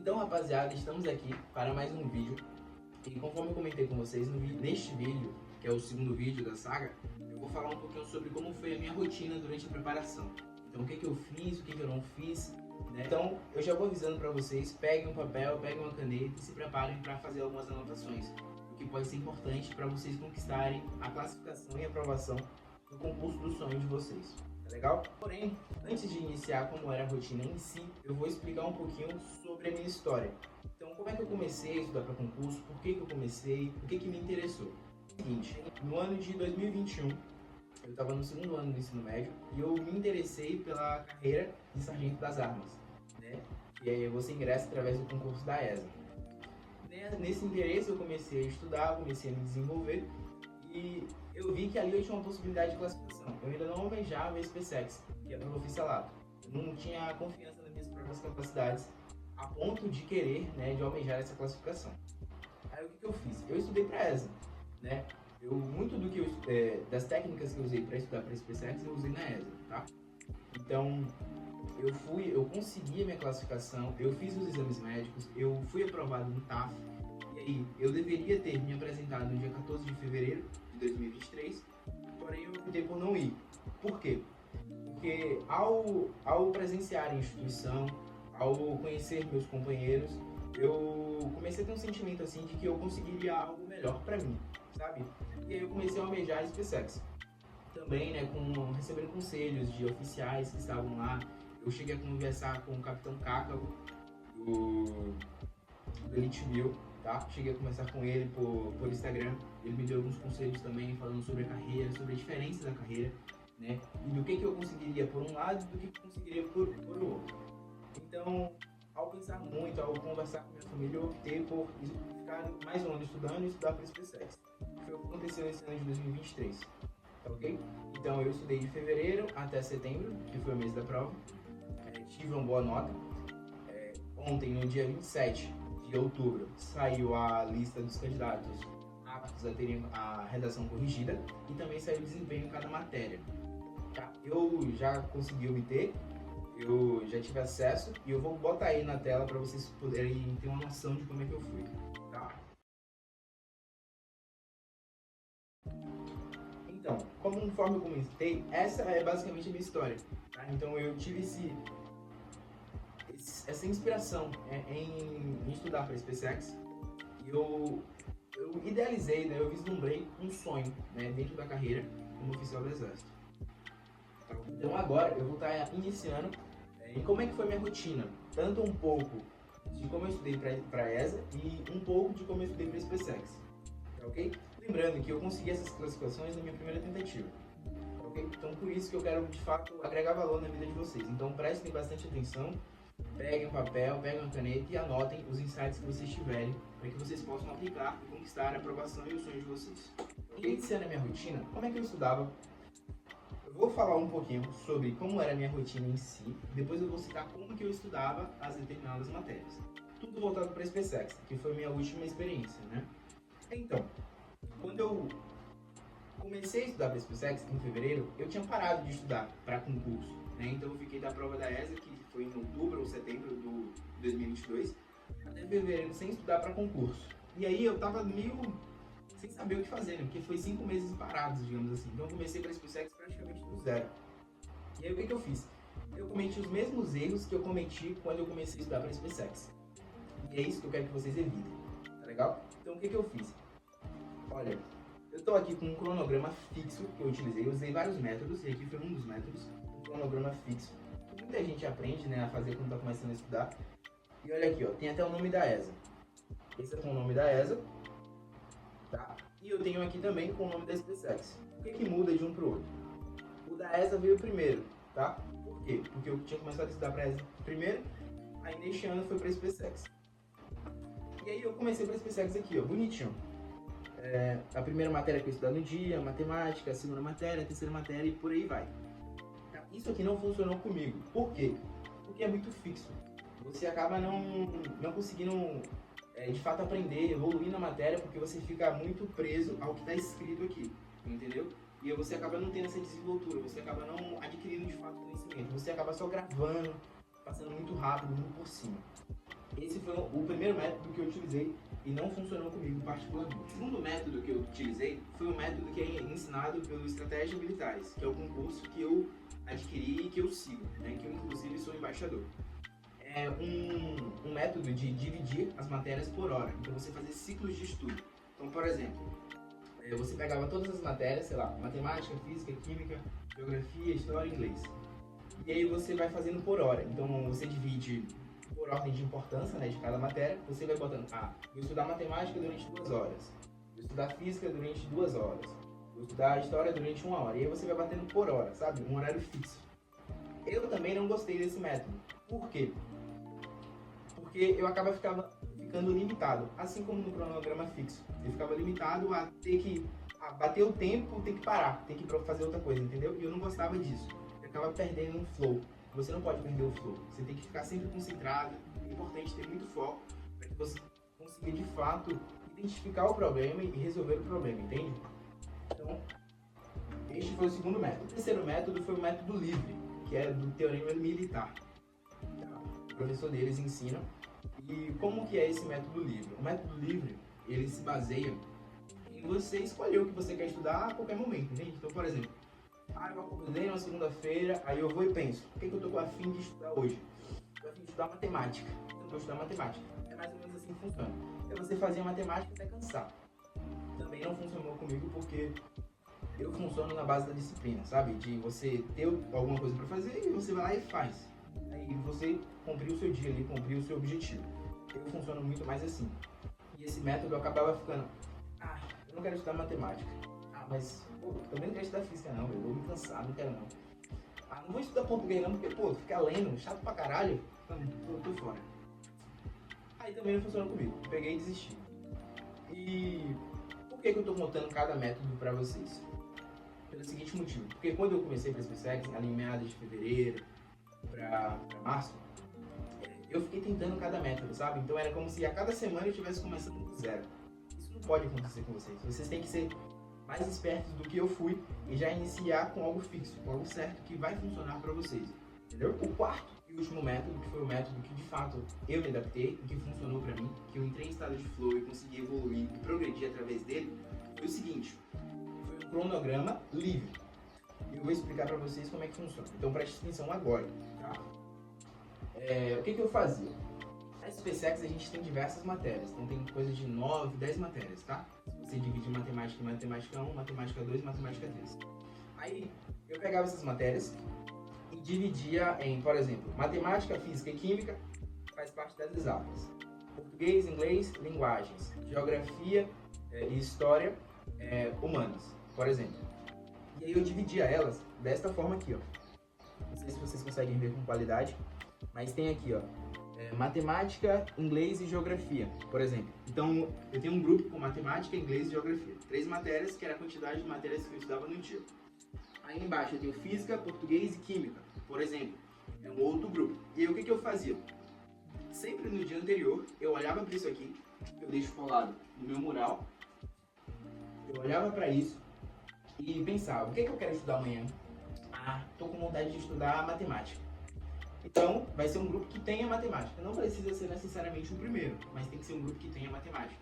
Então, rapaziada, estamos aqui para mais um vídeo. E conforme eu comentei com vocês neste vídeo, que é o segundo vídeo da saga, eu vou falar um pouquinho sobre como foi a minha rotina durante a preparação. Então, o que eu fiz, o que eu não fiz, né? Então, eu já vou avisando para vocês, peguem um papel, peguem uma caneta e se preparem para fazer algumas anotações, o que pode ser importante para vocês conquistarem a classificação e aprovação do concurso do sonho de vocês. Tá legal? Porém, antes de iniciar como era a rotina em si, eu vou explicar um pouquinho sobre a minha história. Então, como é que eu comecei a estudar para concurso, por que eu comecei, o que me interessou? Seguinte, no ano de 2021, eu estava no segundo ano do ensino médio e eu me interessei pela carreira de sargento das armas, né? E aí você ingressa através do concurso da ESA. Nesse interesse eu comecei a estudar, comecei a me desenvolver e eu vi que ali eu tinha uma possibilidade de classificação. Eu ainda não almejava esse PSEX, que é pelo oficialato. Eu não tinha confiança nas minhas próprias capacidades a ponto de querer, né, de almejar essa classificação. Aí o que eu fiz? Eu estudei para ESA, né? Muito do que das técnicas que eu usei para estudar para esse PSEX eu usei na ESA, tá? Então eu consegui a minha classificação, eu fiz os exames médicos, eu fui aprovado no TAF. E aí, eu deveria ter me apresentado no dia 14 de fevereiro de 2023, porém eu optei por não ir. Por quê? Porque ao presenciar a instituição, ao conhecer meus companheiros, eu comecei a ter um sentimento assim de que eu conseguiria algo melhor para mim, sabe? E aí eu comecei a almejar esse PSEX. Também, né, recebendo conselhos de oficiais que estavam lá. Eu cheguei a conversar com o Capitão Cácaro, do Elite Mil, tá? Cheguei a conversar com ele por Instagram. Ele me deu alguns conselhos também, falando sobre a carreira, sobre a diferença da carreira, né? E do que eu conseguiria por um lado e do que eu conseguiria por outro. Então, ao pensar muito, ao conversar com minha família, eu optei por ficar mais um ano estudando e estudar para esse PSEX. Foi o que aconteceu nesse ano de 2023, tá ok? Então, eu estudei de fevereiro até setembro, que foi o mês da prova. Tive uma boa nota. Ontem, no dia 27 de outubro, saiu a lista dos candidatos aptos a terem a redação corrigida e também saiu o desempenho em cada matéria. Tá? Eu já consegui obter, eu já tive acesso e eu vou botar aí na tela para vocês poderem ter uma noção de como é que eu fui. Tá? Então, conforme eu comentei, essa é basicamente a minha história. Tá? Então eu tive essa inspiração em estudar para esse PSEX. E eu idealizei, né, eu vislumbrei um sonho, né, dentro da carreira como oficial do Exército. Então agora eu vou estar iniciando em como é que foi minha rotina, tanto um pouco de como eu estudei para a ESA e um pouco de como eu estudei para esse PSEX, tá ok? Lembrando que eu consegui essas classificações na minha primeira tentativa, tá ok? Então por isso que eu quero de fato agregar valor na vida de vocês. Então prestem bastante atenção. Peguem um papel, peguem uma caneta e anotem os insights que vocês tiverem para que vocês possam aplicar e conquistar a aprovação e o sonho de vocês. Iniciando a minha rotina, como é que eu estudava? Eu vou falar um pouquinho sobre como era a minha rotina em si, depois eu vou citar como que eu estudava as determinadas matérias. Tudo voltado para esse PSEX, que foi a minha última experiência, né? Então, quando eu comecei a estudar para esse PSEX em fevereiro, eu tinha parado de estudar para concurso, né? Então eu fiquei da prova da ESA, que foi em outubro ou setembro de 2022, até fevereiro sem estudar para concurso. E aí eu tava meio sem saber o que fazer, né? Porque foi 5 meses parados, digamos assim. Então eu comecei para esse PSEX praticamente do zero. E aí o que eu fiz? Eu cometi os mesmos erros que eu cometi quando eu comecei a estudar para esse PSEX. E é isso que eu quero que vocês evitem, tá legal? Então o que eu fiz? Olha, eu estou aqui com um cronograma fixo que eu utilizei. Eu usei vários métodos e aqui foi um dos métodos, um cronograma fixo. Muita gente aprende, né, a fazer quando está começando a estudar. E olha aqui, ó, tem até o nome da ESA. Esse é com o nome da ESA, tá? E eu tenho aqui também com o nome da SpaceX. O que muda de um para o outro? O da ESA veio primeiro, tá? Por quê? Porque eu tinha começado a estudar para ESA primeiro, aí neste ano foi para a SpaceX. E aí eu comecei para a SpaceX aqui, ó, bonitinho. A primeira matéria que eu estudar no dia, matemática, a segunda matéria, a terceira matéria e por aí vai. Isso aqui não funcionou comigo. Por quê? Porque é muito fixo. Você acaba não conseguindo, de fato, aprender, evoluir na matéria, porque você fica muito preso ao que está escrito aqui, entendeu? E aí você acaba não tendo essa desenvoltura, você acaba não adquirindo, de fato, conhecimento. Você acaba só gravando, passando muito rápido, muito por cima. Esse foi foi o primeiro método que eu utilizei e não funcionou comigo particularmente. O segundo método que eu utilizei foi um método que é ensinado pelo Estratégias Militares, que é o concurso que eu adquiri e que eu sigo, né, que eu inclusive sou embaixador. É um método de dividir as matérias por hora, então você fazer ciclos de estudo. Então, por exemplo, você pegava todas as matérias, sei lá, matemática, física, química, geografia, história e inglês. E aí você vai fazendo por hora. Então você divide por ordem de importância, né, de cada matéria. Você vai botando, vou estudar matemática durante 2 horas. Vou estudar física durante 2 horas. Vou estudar história durante 1 hora. E aí você vai batendo por hora, sabe? Um horário fixo. Eu também não gostei desse método. Por quê? Porque eu ficando limitado, assim como no cronograma fixo. Eu ficava limitado a ter que bater o tempo, ter que parar, ter que fazer outra coisa, entendeu? E eu não gostava disso. Eu acaba perdendo um flow. Você não pode perder o flow. Você tem que ficar sempre concentrado. É importante ter muito foco para que você consiga, de fato, identificar o problema e resolver o problema, entende? Então, este foi o segundo método. O terceiro método foi o método livre, que é do teorema militar. O professor deles ensina. E como que é esse método livre? O método livre, ele se baseia em você escolher o que você quer estudar a qualquer momento, entende? Então, por exemplo, eu acordei na segunda-feira, aí eu vou e penso, o que eu tô a fim de estudar hoje? Eu tô a fim de estudar matemática. Então, eu vou estudar matemática. É mais ou menos assim que funciona. É você fazer matemática até cansar. Também não funcionou comigo porque eu funciono na base da disciplina, sabe? De você ter alguma coisa para fazer e você vai lá e faz. Aí você cumpriu o seu dia ali, cumpriu o seu objetivo. Eu funciono muito mais assim. E esse método eu acabava ficando, eu não quero estudar matemática. Mas, também não quero estudar física não, eu vou me cansar, não quero não. Não vou estudar português não, porque, ficar lendo, chato pra caralho, tô fora. Aí também não funcionou comigo, peguei e desisti. E por que eu tô contando cada método pra vocês? Pelo seguinte motivo, porque quando eu comecei para a SpaceX, ali em meados de fevereiro pra março, eu fiquei tentando cada método, sabe? Então era como se a cada semana eu estivesse começando do zero. Isso não pode acontecer com vocês. Vocês têm que ser mais espertos do que eu fui e já iniciar com algo fixo, com algo certo que vai funcionar para vocês, entendeu? O quarto e último método, que foi o método que de fato eu me adaptei e que funcionou para mim, que eu entrei em estado de flow e consegui evoluir e progredir através dele, foi o seguinte: foi um cronograma livre. Eu vou explicar para vocês como é que funciona. Então preste atenção agora, tá? O que eu fazia? Na SpaceX a gente tem diversas matérias, então tem coisa de 9, 10 matérias, tá? Você divide matemática em matemática 1, matemática 2 e matemática 3. Aí eu pegava essas matérias e dividia em, por exemplo, matemática, física e química faz parte das exatas. Português, inglês, linguagens, geografia e história humanas, por exemplo. E aí eu dividia elas desta forma aqui, ó. Não sei se vocês conseguem ver com qualidade, mas tem aqui, ó, matemática, inglês e geografia, por exemplo. Então, eu tenho um grupo com matemática, inglês e geografia. 3 matérias, que era a quantidade de matérias que eu estudava no dia. Aí embaixo eu tenho física, português e química, por exemplo. É um outro grupo. E aí o que eu fazia? Sempre no dia anterior, eu olhava para isso aqui, eu deixo colado no meu mural. Eu olhava para isso e pensava, o que eu quero estudar amanhã? Tô com vontade de estudar matemática. Então, vai ser um grupo que tenha matemática. Não precisa ser necessariamente o primeiro, mas tem que ser um grupo que tenha matemática.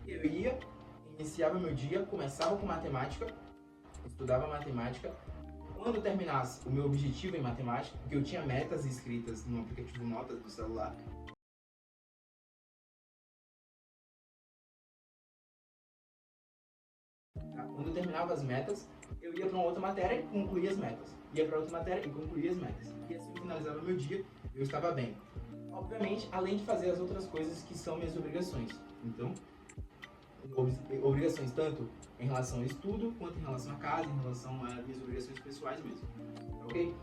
Eu ia, iniciava meu dia, começava com matemática, estudava matemática. Quando terminasse o meu objetivo em matemática, porque eu tinha metas escritas no aplicativo Notas do celular, quando eu terminava as metas, eu ia para uma outra matéria e concluía as metas. Ia para outra matéria e concluía as metas. E assim finalizava meu dia, eu estava bem. Obviamente, além de fazer as outras coisas que são minhas obrigações. Então, obrigações tanto em relação ao estudo, quanto em relação à casa, em relação às minhas obrigações pessoais mesmo. Ok?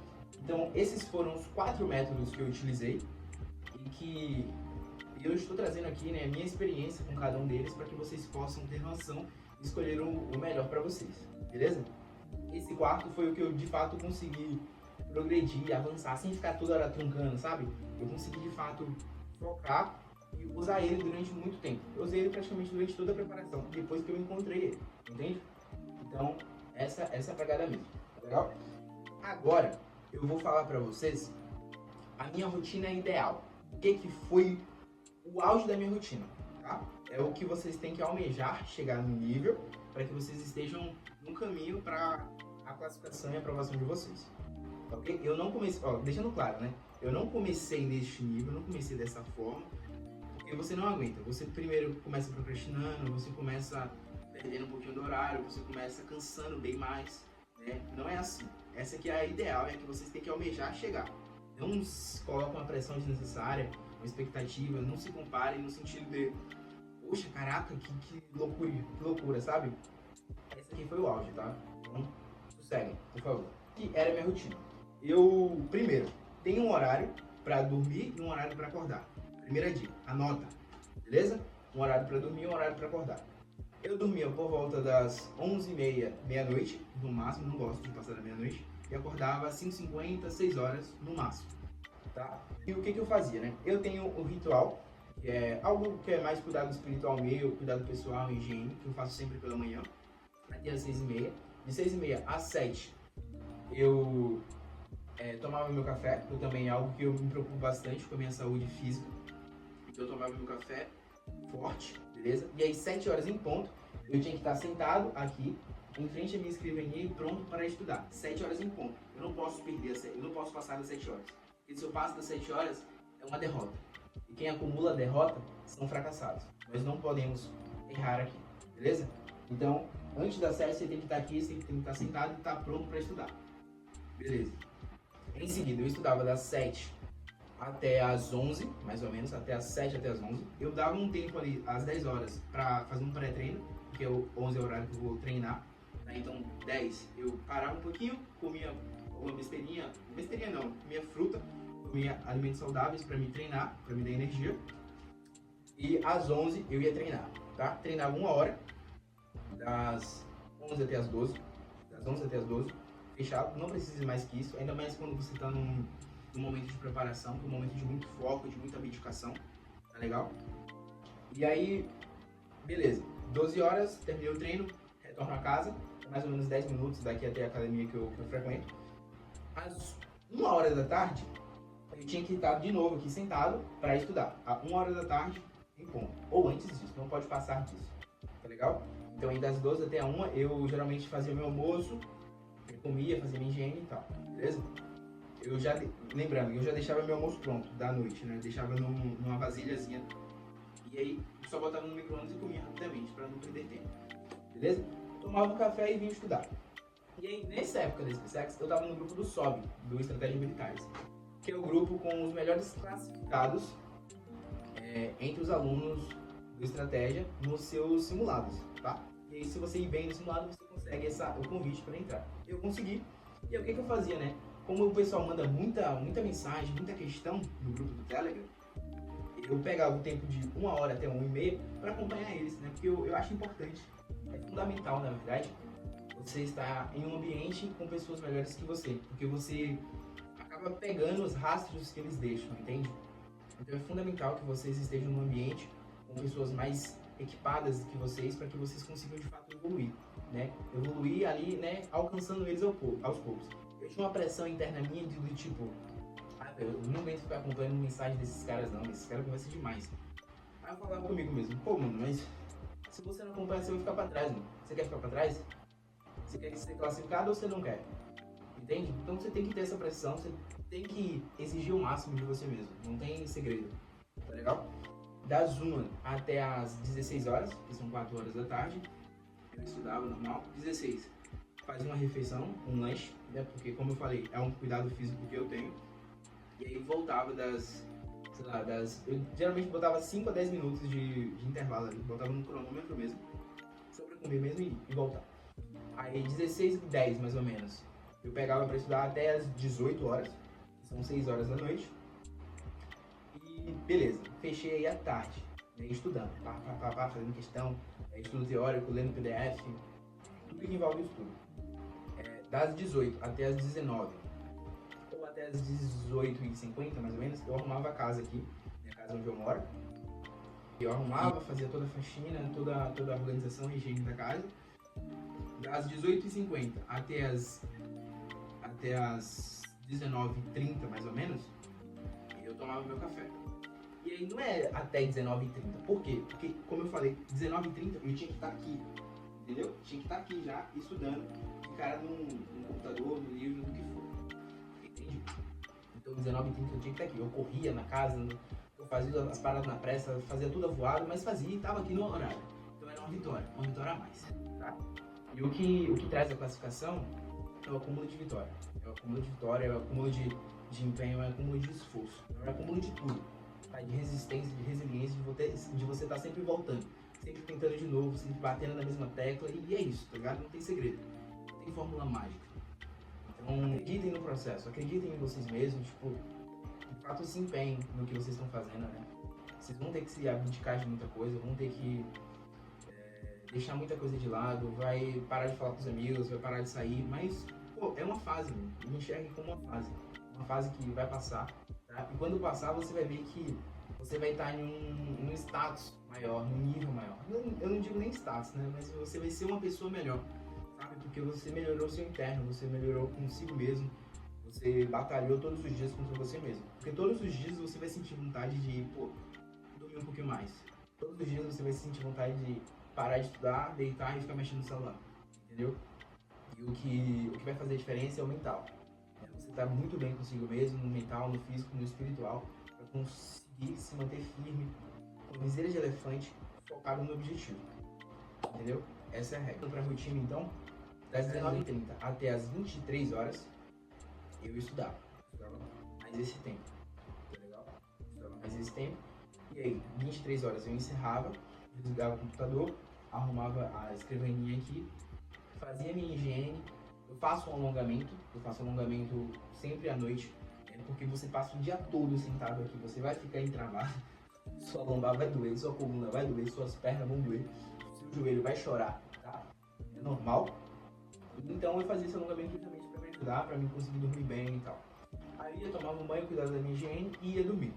Então, esses foram os 4 métodos que eu utilizei e que eu estou trazendo aqui, né, a minha experiência com cada um deles para que vocês possam ter noção e escolher o melhor para vocês, beleza? Esse quarto foi o que eu de fato consegui progredir, avançar, sem ficar toda hora truncando, sabe? Eu consegui de fato focar e usar ele durante muito tempo. Eu usei ele praticamente durante toda a preparação, depois que eu encontrei ele, entende? Então, essa é a pegada mesmo, tá legal? Agora, eu vou falar pra vocês a minha rotina ideal. O que foi o o auge da minha rotina, tá? É o que vocês têm que almejar chegar no nível para que vocês estejam no caminho para a classificação e aprovação de vocês. Ok? Eu não comecei, ó, deixando claro, né? Eu não comecei neste nível, não comecei dessa forma, porque você não aguenta. Você primeiro começa procrastinando, você começa perdendo um pouquinho do horário, você começa cansando bem mais, né? Não é assim. Essa aqui é a ideal, é que vocês têm que almejar chegar. Não colocam uma pressão desnecessária, uma expectativa, não se comparem no sentido de, poxa, caraca, que loucura, sabe? Esse aqui foi o auge, tá? Então, sosseguem, por favor. Que era a minha rotina. Eu, primeiro, tenho um horário para dormir e um horário para acordar. Primeira dica, anota, beleza? Um horário para dormir e um horário para acordar. Eu dormia por volta das 11h30, meia-noite, no máximo, não gosto de passar da meia-noite, e acordava às 5h50, 6 horas, no máximo, tá? E o que eu fazia, né? Eu tenho o ritual, que é algo que é mais cuidado espiritual meu, cuidado pessoal, higiene, que eu faço sempre pela manhã, até às 6h30. De 6h30 às 7 eu tomava meu café, que também é algo que eu me preocupo bastante com a minha saúde física. Então eu tomava meu café forte, beleza? E aí 7 horas em ponto, eu tinha que estar sentado aqui, em frente à minha escrivaninha, pronto para estudar. 7 horas em ponto. Eu não posso perder, eu não posso passar das 7 horas. Porque se eu passo das 7 horas, é uma derrota. E quem acumula derrota são fracassados. Nós não podemos errar aqui, beleza? Então, antes das 7 você tem que estar aqui, você tem que estar sentado e estar pronto para estudar. Beleza. Em seguida, eu estudava das 7 até as 11, mais ou menos, até as 7 até as 11. Eu dava um tempo ali, às 10 horas, para fazer um pré-treino, porque o 11 é o horário que eu vou treinar. Né? Então, 10 eu parava um pouquinho, comia uma besteirinha não, comia fruta, comia alimentos saudáveis para me treinar, para me dar energia. E às 11 eu ia treinar, tá? Treinava 1 hora, das 11 até as 12, das 11 até as 12, fechado, não precisa mais que isso, ainda mais quando você está num momento de preparação, um momento de muito foco, de muita dedicação, tá legal? E aí, beleza, 12 horas, terminei o treino, retorno a casa, mais ou menos 10 minutos daqui até a academia que eu frequento. Às 1 hora da tarde, eu tinha que estar de novo aqui sentado para estudar, a 1 hora da tarde em ponto, ou antes disso, não pode passar disso, tá legal? Então aí das 12 até a 1 eu geralmente fazia o meu almoço, eu comia, fazia minha higiene e tal, beleza? Lembrando, eu já deixava meu almoço pronto da noite, né? Eu deixava numa vasilhazinha. E aí, eu só botava no micro-ondas e comia rapidamente, para não perder tempo. Beleza? Tomava um café e vinha estudar. E aí, nessa época da SpaceX, eu tava no grupo do SOB, do Estratégia Militares, que é o grupo com os melhores classificados entre os alunos do Estratégia nos seus simulados, tá? E aí, se você ir bem no simulado, você consegue o convite para entrar. Eu consegui. E aí, o que eu fazia, né? Como o pessoal manda muita mensagem, muita questão no grupo do Telegram, eu pegava o tempo de 1 hora até 1h30 para acompanhar eles, né? Porque eu acho importante, é fundamental, na verdade, você estar em um ambiente com pessoas melhores que você, porque você acaba pegando os rastros que eles deixam, entende? Então é fundamental que vocês estejam num ambiente com pessoas mais equipadas que vocês, para que vocês consigam de fato evoluir, né? Evoluir ali, né? Alcançando eles aos poucos. Eu tinha uma pressão interna minha do tipo, eu não aguento ficar acompanhando mensagem desses caras não, esses caras conversam demais. Aí eu falava comigo mesmo, pô mano, mas se você não acompanha, você vai ficar pra trás, mano. Você quer ficar pra trás? Você quer ser classificado ou você não quer? Entende? Então você tem que ter essa pressão, você tem que exigir o máximo de você mesmo, não tem segredo, tá legal? Das 1 até as 16 horas, que são 4 horas da tarde, eu estudava normal. 16, fazia uma refeição, um lanche, né? Porque como eu falei, é um cuidado físico que eu tenho. E aí voltava eu geralmente botava 5 a 10 minutos de intervalo ali, botava no cronômetro mesmo, só pra comer mesmo e voltar. Aí 16h10 mais ou menos, eu pegava pra estudar até as 18 horas, que são 6 horas da noite. E beleza, fechei aí à tarde, né, estudando, fazendo questão, estudo teórico, lendo PDF, tudo que envolve o estudo. Das 18 até as 19, ou até as 18h50 mais ou menos, eu arrumava a casa aqui, minha casa onde eu moro. Eu arrumava, fazia toda a faxina, toda a organização e higiene da casa. Das 18h50 até as 19h30 mais ou menos, eu tomava meu café. E aí não é até 19h30. Por quê? Porque, como eu falei, 19h30 eu tinha que estar aqui. Entendeu? Tinha que estar aqui já, estudando, de cara no computador, no livro, no que for. Entendi? Então, 19h30 eu tinha que estar aqui. Eu corria na casa, eu fazia as paradas na pressa, fazia tudo avoado, mas fazia e estava aqui no horário. Então era uma vitória a mais. Tá? E o que traz a classificação é o acúmulo de vitória. É o acúmulo de vitória, é o acúmulo de empenho, é o acúmulo de esforço. É o acúmulo de tudo. Tá? De resistência, de resiliência, de você estar sempre voltando. Sempre tentando de novo, sempre batendo na mesma tecla, e é isso, tá ligado? Não tem segredo, não tem fórmula mágica. Então, acreditem no processo, acreditem em vocês mesmos, tipo, de fato se empenhem no que vocês estão fazendo, né? Vocês vão ter que se abdicar de muita coisa, vão ter que deixar muita coisa de lado, vai parar de falar com os amigos, vai parar de sair, mas, pô, é uma fase, me enxergue como uma fase que vai passar, tá? E quando passar, você vai ver que você vai estar em um status maior, num nível maior. Eu não digo nem status, né? Mas você vai ser uma pessoa melhor, sabe? Porque você melhorou seu interno, você melhorou consigo mesmo, você batalhou todos os dias contra você mesmo. Porque todos os dias você vai sentir vontade de, pô, dormir um pouquinho mais. Todos os dias você vai sentir vontade de parar de estudar, deitar e ficar mexendo no celular, entendeu? E o que vai fazer a diferença é o mental. Você tá muito bem consigo mesmo, no mental, no físico, no espiritual, para conseguir se manter firme, com viseira de elefante, focado no objetivo, entendeu? Essa é a regra. Para a rotina, então, das 19h30 até as 23 horas, eu estudava mais esse tempo, tá legal? Estudava mais esse tempo, e aí, 23 horas eu encerrava, desligava o computador, arrumava a escrivaninha aqui, fazia minha higiene. Eu faço alongamento sempre à noite, porque você passa o dia todo sentado aqui, você vai ficar entravado, sua lombar vai doer, sua coluna vai doer, suas pernas vão doer, seu joelho vai chorar, tá? É normal. Então eu fazia esse alongamento justamente para me ajudar, para me conseguir dormir bem e tal. Aí eu tomava um banho, cuidava da minha higiene e ia dormir.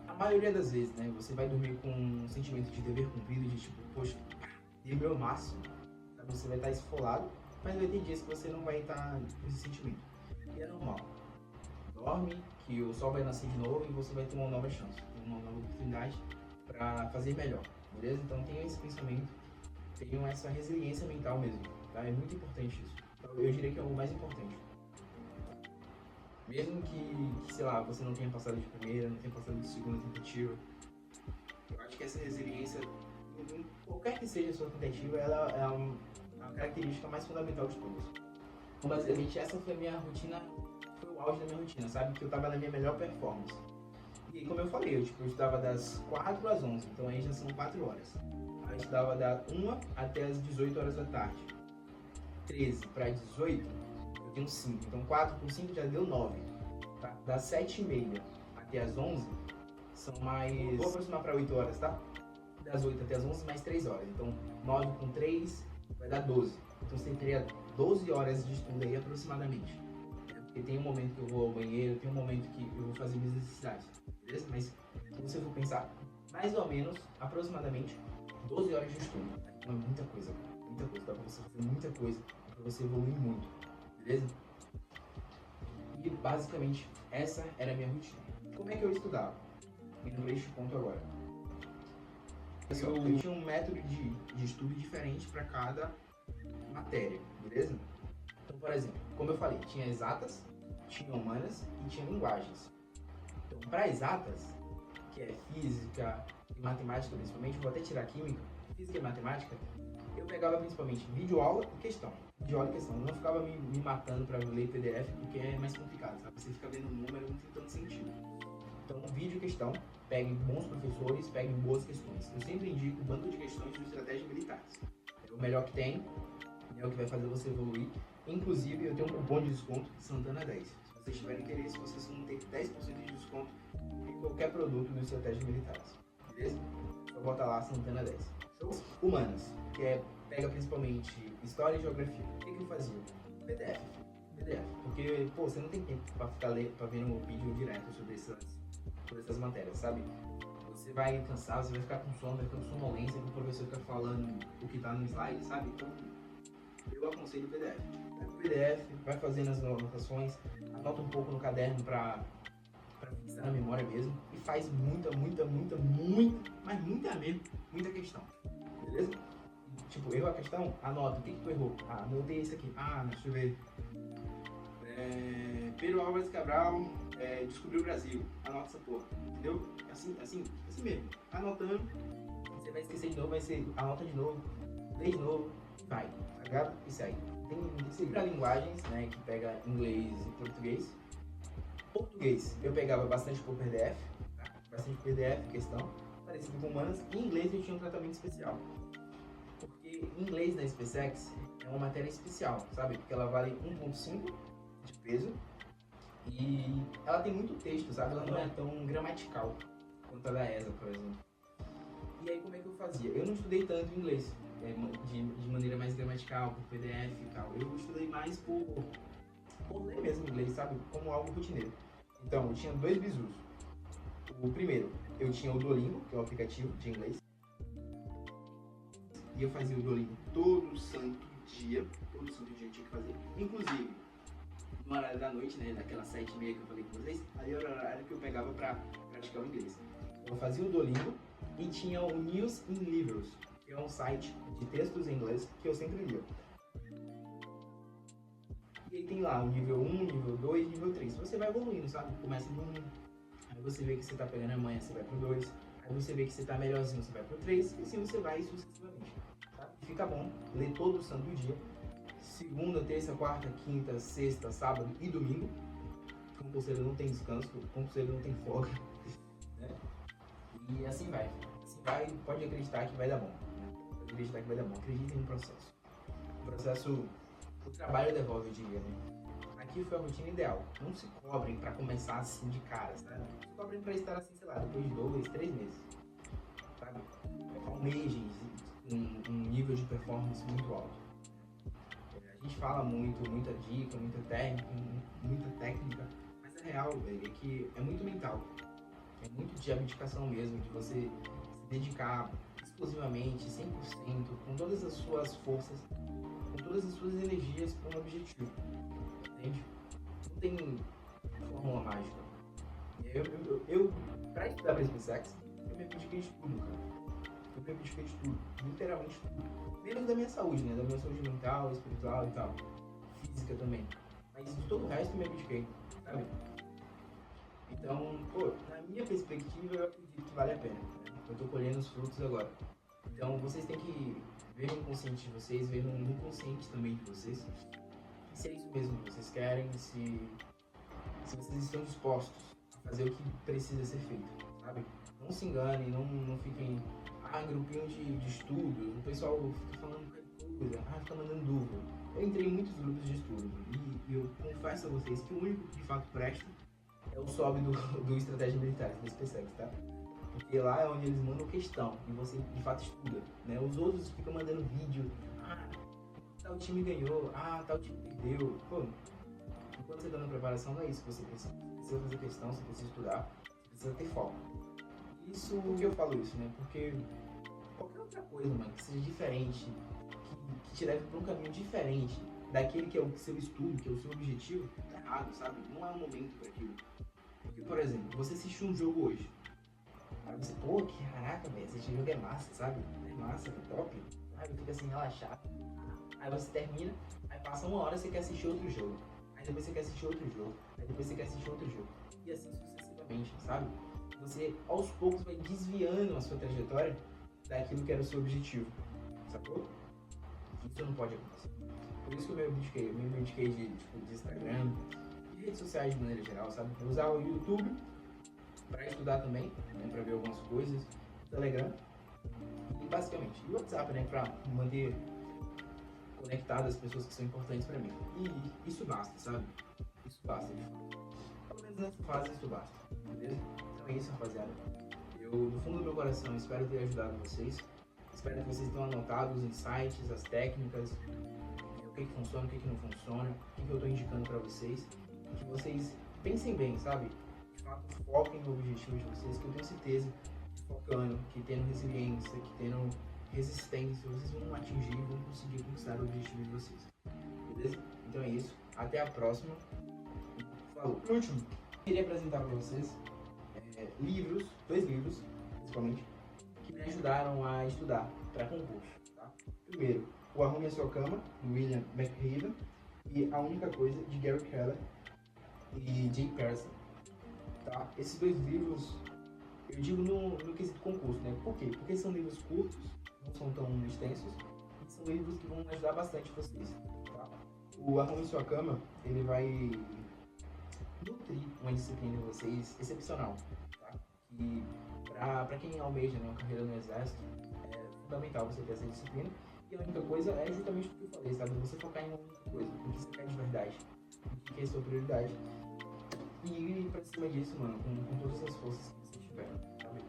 A maioria das vezes, né, você vai dormir com um sentimento de dever cumprido, de tipo, poxa, dei o meu máximo, sabe? Você vai estar esfolado, mas vai ter dias que você não vai estar com esse sentimento. E é normal. Dorme, que o sol vai nascer de novo e você vai ter uma nova chance, uma nova oportunidade para fazer melhor, beleza? Então tenham esse pensamento, tenham essa resiliência mental mesmo, tá? É muito importante isso. Então, eu diria que é o mais importante. Mesmo que, sei lá, você não tenha passado de primeira, não tenha passado de segunda tentativa, eu acho que essa resiliência, qualquer que seja a sua tentativa, ela é a característica mais fundamental de todas. Então, basicamente, essa foi a minha rotina, foi o auge da minha rotina, sabe? Que eu tava na minha melhor performance. E como eu falei, eu estudava das 4 às 11, então aí já são 4 horas. Aí eu estudava da 1 até as 18 horas da tarde. 13 para 18, eu tenho 5. Então 4 com 5 já deu 9. Tá? Das 7h30 até as 11, são mais... Vou aproximar para 8 horas, tá? Das 8 até as 11, mais 3 horas. Então 9 com 3 vai dar 12. Então você teria 12 horas de estudo aí aproximadamente. Porque tem um momento que eu vou ao banheiro, tem um momento que eu vou fazer minhas necessidades. Beleza? Mas se você for pensar, mais ou menos, aproximadamente 12 horas de estudo. Então é muita coisa, dá pra você fazer muita coisa, dá pra você evoluir muito, beleza? E basicamente essa era a minha rotina. Como é que eu estudava? Indo pra este ponto agora. Eu tinha um método de estudo diferente para cada matéria, beleza? Então, por exemplo, como eu falei, tinha exatas, tinha humanas e tinha linguagens. Então, para exatas, que é física e matemática principalmente, vou até tirar química, física e matemática, eu pegava principalmente videoaula e questão. Videoaula e questão. Eu não ficava me matando para ler PDF, porque é mais complicado, sabe? Você fica vendo o número, não tem tanto sentido. Então, vídeo e questão, peguem bons professores, peguem boas questões. Eu sempre indico o banco de questões de estratégias militares. É o melhor que tem, é o que vai fazer você evoluir. Inclusive, eu tenho um cupom de desconto Santana 10. Se vocês tiverem interesse, vocês vão ter 10% de desconto em qualquer produto do Estratégias Militares. Beleza? Só bota lá Santana 10. Show? Humanas, que pega principalmente História e Geografia. O que eu fazia? PDF. Porque, pô, você não tem tempo pra ficar pra ver um vídeo direto sobre essas matérias, sabe? Você vai cansar, você vai ficar com sono, vai ficar com sonolência, que o professor fica falando o que tá no slide, sabe? Então, eu aconselho o PDF. Pega o PDF, vai fazendo as anotações, anota um pouco no caderno para está na memória mesmo e faz mas muita mesmo, muita questão, beleza? Tipo, errou a questão, anota, o que tu errou? Ah, anotei esse aqui, deixa eu ver. Pedro Álvares Cabral descobriu o Brasil, anota essa porra, entendeu? Assim mesmo, anotando, você vai esquecer de novo, vai ser, anota de novo, lê de novo, vai, tá ligado? Isso aí. Tem para linguagens, né, que pega inglês e português. Português eu pegava bastante por PDF, tá? Bastante PDF, questão, parecido com humanas, e em inglês eu tinha um tratamento especial. Porque em inglês na SpaceX é uma matéria especial, sabe? Porque ela vale 1.5 de peso e ela tem muito texto, sabe? Ela não é tão gramatical quanto a da ESA, por exemplo. E aí como é que eu fazia? Eu não estudei tanto inglês, de maneira mais gramatical, por PDF e tal. Eu estudei mais por ler mesmo inglês, sabe? Como algo rotineiro. Então, eu tinha 2 bizus. O primeiro, eu tinha o Duolingo, que é o aplicativo de inglês. E eu fazia o Duolingo todo santo dia eu tinha que fazer. Inclusive, no horário da noite, né, daquelas 7h30 que eu falei com vocês, aí era o horário que eu pegava pra praticar o inglês. Eu fazia o Duolingo e tinha o News in Livros, que é um site de textos em inglês que eu sempre lia. E aí tem lá o nível 1, nível 2, nível 3. Você vai evoluindo, sabe? Começa no 1, aí você vê que você tá pegando a manha, você vai pro 2, aí você vê que você tá melhorzinho, você vai pro 3, e assim você vai sucessivamente. Tá? Fica bom ler todo o santo dia. Segunda, terça, quarta, quinta, sexta, sábado e domingo. O concurseiro não tem descanso, o concurseiro não tem folga. Né? E assim vai. Assim vai, pode acreditar que vai dar bom. Né? Pode acreditar que vai dar bom. Acreditem no processo. O trabalho devolve, eu diria, né? Aqui foi a rotina ideal. Não se cobrem pra começar assim de cara, sabe? Se cobrem pra estar assim, sei lá, depois de 2, 3 meses. Sabe? Almejem um nível de performance muito alto. A gente fala muita dica, muita técnica, mas a real, velho, é que é muito mental. É muito de abdicação mesmo, de você se dedicar exclusivamente, 100%, com todas as suas forças, com todas as suas energias para um objetivo. Entende? Não tem fórmula mágica. Eu para estudar para SpaceX, eu me abdiquei de tudo, cara. Eu me abdiquei de tudo, literalmente tudo. Menos da minha saúde, né? Da minha saúde mental, espiritual e tal. Física também. Mas de todo o resto eu me abdiquei, sabe? Então, pô, na minha perspectiva eu acredito que vale a pena. Né? Eu tô colhendo os frutos agora. Então vocês têm que ver no inconsciente de vocês, ver no inconsciente também de vocês. Se é isso mesmo que vocês querem, se vocês estão dispostos a fazer o que precisa ser feito, sabe? Não se enganem, não fiquem... grupinho de estudos, o pessoal fica falando qualquer coisa, fica mandando dúvida. Eu entrei em muitos grupos de estudo e eu confesso a vocês que o único que de fato presta é o SOB do Estratégia Militar, da SpaceX, tá? Porque lá é onde eles mandam questão e você de fato estuda, né? Os outros ficam mandando vídeo, tal time ganhou, tal time perdeu. Pô, enquanto você tá na preparação não é isso que você precisa. Você precisa fazer questão, você precisa estudar, você precisa ter foco. Isso, por que eu falo isso, né? Porque qualquer outra coisa, mano, que seja diferente, que te leve para um caminho diferente daquele que é o seu estudo, que é o seu objetivo, tá errado, sabe? Não é um momento para aquilo. Porque, por exemplo, você assistiu um jogo hoje. Aí você, pô, que caraca, velho, esse jogo é massa, sabe? É massa, é top. Aí fica assim, relaxado. Aí você termina, aí passa 1 hora, você quer assistir outro jogo. Aí depois você quer assistir outro jogo. Aí depois você quer assistir outro jogo. E assim sucessivamente, sabe? Você aos poucos vai desviando a sua trajetória daquilo que era o seu objetivo, sacou? Isso não pode acontecer. Por isso que eu me abdiquei de Instagram, de redes sociais de maneira geral, sabe? Eu usava o YouTube para estudar também, né, para ver algumas coisas, o Telegram e basicamente o WhatsApp, né, para manter conectado as pessoas que são importantes para mim. E isso basta, sabe? Isso basta, de fato. Pelo menos nessa fase isso basta, beleza? Então é isso, rapaziada. Eu, do fundo do meu coração, espero ter ajudado vocês. Espero que vocês tenham anotado os insights, as técnicas, o que funciona, o que não funciona, o que eu estou indicando para vocês. Que vocês pensem bem, sabe? De fato, foquem no objetivo de vocês, que eu tenho certeza que focando, que tendo resiliência, que tendo resistência, vocês vão atingir e vão conseguir conquistar o objetivo de vocês. Beleza? Então é isso. Até a próxima. Falou. Por último, queria apresentar para vocês livros, 2 livros, principalmente, que me ajudaram a estudar para concurso. Tá? Primeiro, O Arrume a Sua Cama, do William McRaven, e A Única Coisa, de Gary Keller e Jay Pearson. Tá? Esses 2 livros, eu digo no quesito concurso, né? Por quê? Porque são livros curtos, não são tão extensos, e são livros que vão ajudar bastante vocês. Tá? O Arrume Sua Cama, ele vai nutrir uma disciplina em vocês excepcional. Tá? E para quem almeja, né, uma carreira no exército, é fundamental você ter essa disciplina. E a única coisa é justamente o que eu falei, sabe? Você focar em uma única coisa, o que você quer de verdade, o que é a sua prioridade. E ir pra cima disso, mano, com todas as forças que você tiver, sabe?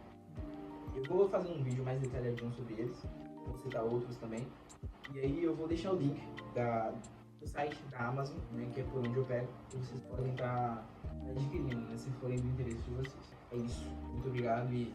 Eu vou fazer um vídeo mais detalhadinho sobre eles, vou citar outros também. E aí eu vou deixar o link do site da Amazon, né, que é por onde eu pego, que vocês podem estar adquirindo, né, se forem do interesse de vocês. É isso. Muito obrigado e